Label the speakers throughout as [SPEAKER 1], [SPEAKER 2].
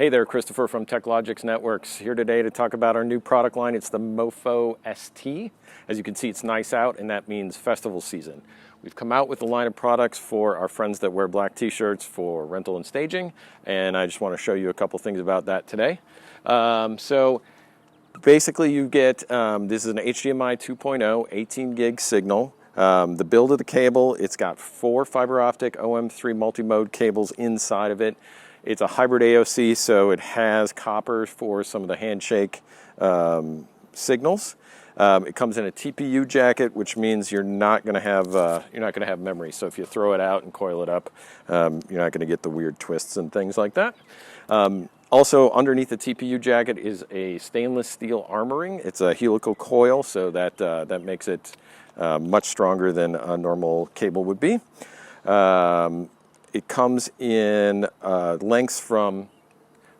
[SPEAKER 1] Hey there, Christopher from TechLogix Networks here today to talk about our new product line. It's the MOFO-ST. As you can see, it's nice out, and that means festival season. We've come out with a line of products for our friends that wear black t-shirts for rental and staging, and I just want to show you a couple things about that today. So basically you get, this is an HDMI 2.0 18 gig signal. The build of the cable, it's got 4 fiber optic OM3 multi-mode cables inside of it. It's a hybrid AOC, so it has copper for some of the handshake signals. It comes in a TPU jacket, which means you're not going to have memory. So if you throw it out and coil it up, you're not going to get the weird twists and things like that. Also, underneath the TPU jacket is a stainless steel armoring. It's a helical coil, so that makes it much stronger than a normal cable would be. It comes in lengths from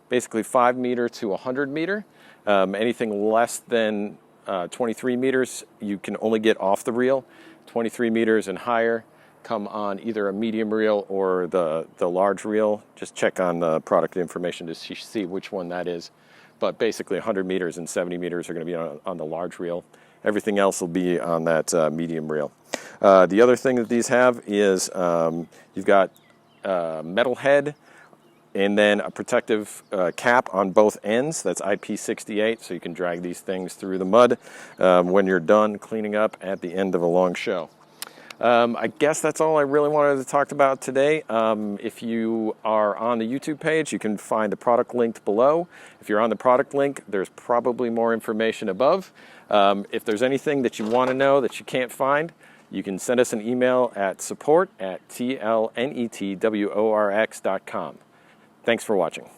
[SPEAKER 1] basically 5 meter to 100 meter. Anything less than 23 meters, you can only get off the reel. 23 meters and higher come on either a medium reel or the large reel. Just check on the product information to see which one that is. But basically 100 meters and 70 meters are going to be on the large reel. Everything else will be on that medium reel. The other thing that these have is you've got metal head and then a protective cap on both ends. That's IP68, so you can drag these things through the mud when you're done cleaning up at the end of a long show. I guess that's all I really wanted to talk about today. If you are on the YouTube page, you can find the product linked below. If you're on the product link, there's probably more information above. If there's anything that you want to know that you can't find, you can send us an email at support@tlnetworx.com. Thanks for watching.